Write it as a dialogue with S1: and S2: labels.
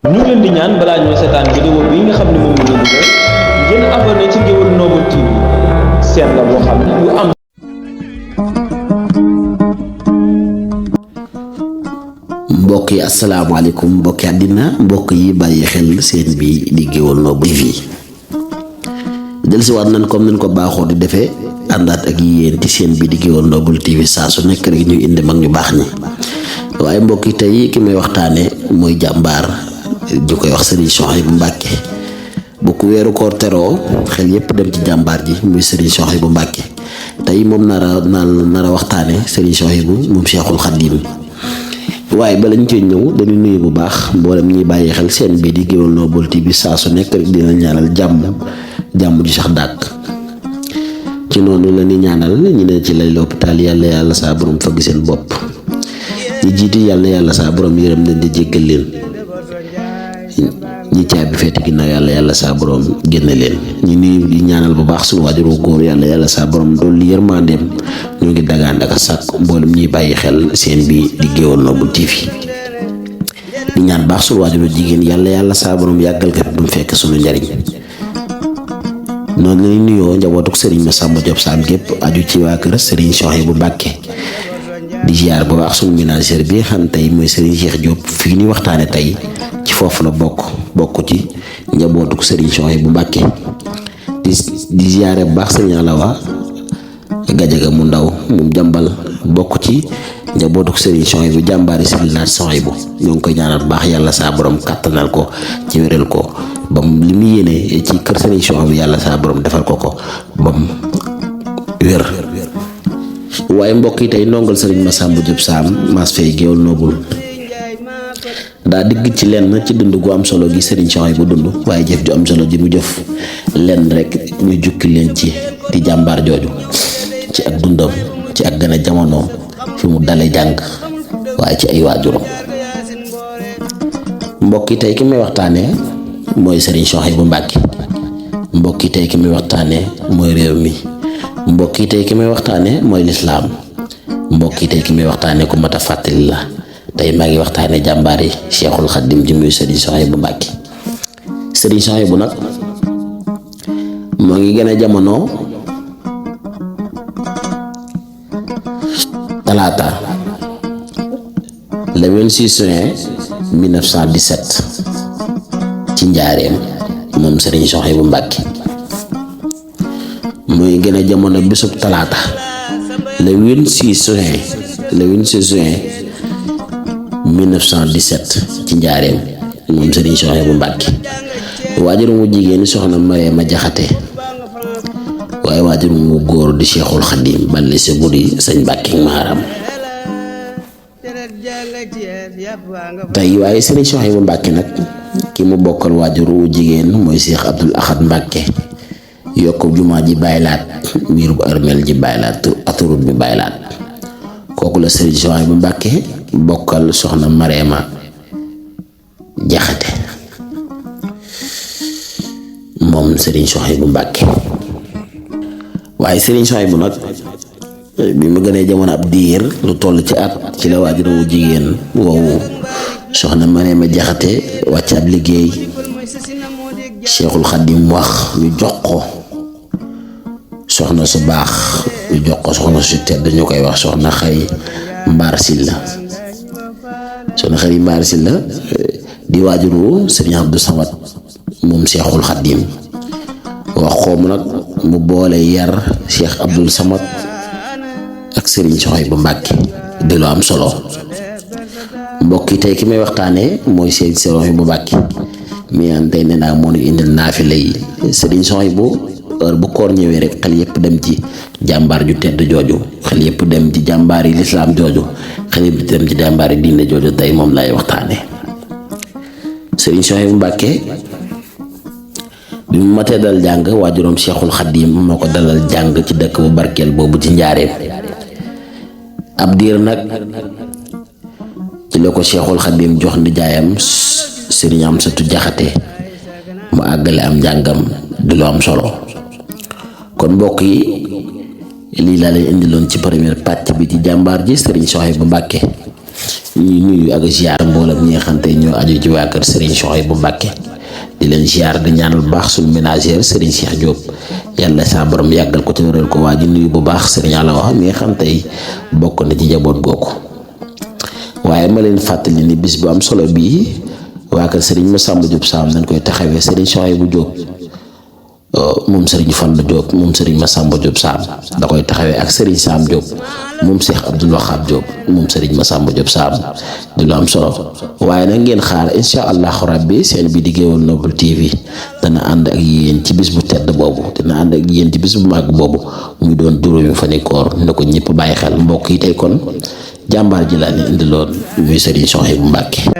S1: ñu ngi leen di ñaan balaa ñoo seetaan vidéo bi nga xam ne moom la ñu def ngeen abonné ci Ngéwël Noble TV seen la boo xam ne lu am.
S2: mbokk yi asalaamaaleykum mbokki àddina mbokk yi bàyyi xel seen bi di Ngéwël Noble TV dellusiwaat nañ comme nañ ko baaxoo di defee àndaat ak yéen ci seen bi di Ngéwël Noble TV saa su nekk rek ñu indi mag ñu baax ñi waaye mbokk yi tey ki may waxtaane mooy jàmbaar ñu koy wax Serigne Souhaïbou Mbacké bu ko weeru koor teroo xel yépp dem ci jàmbaar ji muy Serigne Souhaïbou Mbacké tey moom nara waxtaane Serigne Souhaïbou moom Cheikhul Khadim waaye bala ñu cee ñëw dañu nuyu bu baax mboolem ñuy bàyyi xel seen bii di Ngéwël Noble TV saa su nekk rek dina ñaanal jàmm ju sax dàkk ci noonu la ñuy ñaanal ñu ne ci lay l'hôpital yàlla saa borom fëgg seen bopp ñi jiitu yàlla saa borom yërëm leen di jéggal leen ñi caabi feeti ginnaaw yàlla saa borom génne leen ñi nuyu di ñaanal bu baax suñu waajuru góor yàlla saa borom dolli yërmandeem ñu ngi dagaan ak a sàkk mboolem ñuy bàyyi xel seen bi di Ngéwël Noble TV di ñaan baax suñu waajuru jigéen yàlla saa borom yàggal ko bu mu fekk suñu njariñ noonu lañuy nuyoo njabootuk Serigne Massamba Diop Sam gépp aju ci waa kër Serigne Souhaïbou Mbacké di ziar bu baax suñu ménagère bi xam tey mooy Serigne Cheikh Diop fii ni waxtaane tey ci foofu la bokk ci njabootuk Serigne Souhaïbou Mbacké di ziare bu baax Serigne Alawa Gajaga mu ndaw mu jàmbal bokk ci njabootuk Serigne Souhaïbou jàmbaari Serigne Laat Souhaïbou ñoo ngi koy ñaanal bu baax yàlla saa borom kàttanal ko ci wéral ko bam li mu yéene ci kër Serigne Souhaïbou yàlla saa borom defal ko bam wér waaye mbokk yi tey ndongal Serigne Massamba Diop Sam mas fay Ngéwël Noble daa digg ci lenn ci dund gu am solo gi Serigne Souhaïbou dund waaye jëf ju am solo ji mu jëf lenn rek ñu jukki leen ci di jàmbaar jooju ci ak dundam ci ak gën a jamono fi mu dale jàng waaye ci ay waajuram mbokk yi tey ki may waxtaane mooy Serigne Souhaïbou Mbacké mbokk yi tey ki may waxtaane mooy réew mi mbokk yi tey ki may waxtaane mooy lislaam mbokk yi tey ki may waxtaane ku mat a fàttali la tey maa ngi waxtaane jàmbaari Cheikhul Khadim ji muy Serigne Souhaïbou Mbacké Serigne Souhaïbou nag moo ngi gën a jamono talaata le 26 juin 1917 ci njaareem moom Serigne Souhaïbou Mbacké muy gën a jamono bisub talaata le 26 juin 1917 ci njaareem moom Serigne Souhaïbou Mbacké waajuru mu jigéen soxna Mariama Jaxate waaye waajuru mu góor di Cheikhul Khadim balli si buri sëñ Mbacké Maharam tey waaye Serigne Souhaïbou Mbacké nag ki mu bokkal waajuru wu jigéen mooy Cheikh Abdoul Ahad Mbacké yokk jumaa ji baylaat miir bu armeel ji baylaat aturut bi baylaat kooku la Serigne Souhaïbou Mbacké bokkal soxna Mariama Jaxate moom Serigne Souhaïbou Mbacké waaye Serigne Souhaïbou nag bi mu gënee jamono ab diir lu toll ci at ci la waajur wu jigéen woowu soxna Mariama Jaxate wàcc ab liggéey Cheikhul Khadim wax ñu jox ko soxna su baax ñu jox ko soxna su tedd ñu koy wax soxna Xari Mbaar Silla soxna Xari Mbaar Silla di waajuru Serigne Abdou Samad moom Cheikhul Khadim wax xoom nag mu boole yar Cheikh Abdou Samad ak Serigne Souhaïbou Mbacké di lu am solo mbokk yi tey ki may waxtaane mooy Serigne Souhaïbou Mbacké mi am tey nee naa moo ñu indil naafila yi Serigne Souhaïbou heure bu koor ñëwee rek xel yépp dem ci jàmbaar ju tedd jooju xel yépp dem ci jàmbaar yi lislaam jooju xel yépp dem ci jàmbaar yi diine jooju tey moom lay waxtaane Serigne Souhaïbou Mbacké bi mu matee dal jàng waajuram Cheikhul Khadim moo ko dalal jàng ci dëkk bu barkeel boobu ci njaareem ab diir nag ci la ko Cheikhul Khadim jox ndijaayam Serigne Amsatou Jaxate mu àggale am njàngam di lu am solo kon mbokk yi lii laa leen indiloon ci première pàcc bi ci jàmbaar ji Serigne Souhaïbou Mbacké ñuy nuyu ak ziar mboolem ñi nga xam te ñoo aju ci waa kër Serigne Souhaïbou Mbacké di leen ziar di ñaanal bu baax suñu ménagère Serigne Cheikh Diop yàlla saa borom yàggal ko te wéral ko waa ji nuyu bu baax Serigne Alla wax mi nga xam tey bokk na ci njaboot googu waaye ma leen fàttali ni bis bu am solo bii waa kër Serigne Massamba Diop Sam nañ koy taxawee Serigne Souhaïbou Diop moom Serigne Fallou Diop moom Serigne Massamba Diop Sam da koy taxawee ak Serigne Sam Diop moom Cheikh Abdoul Wahab Diop moom Serigne Massamba Diop Sam di lu am solo waaye nag ngeen xaar incha allahu rabbi seen bi di Géewal Noble TV dana ànd ak yéen ci bis bu tedd boobu dana ànd ak yéen ci bis bu màgg boobu muy doon juróomi fani koor ne ko ñëpp bàyyi xel mbokk yi tey kon jàmbaar ji laa ne indi loon muy Serigne Souhaïbou Mbacké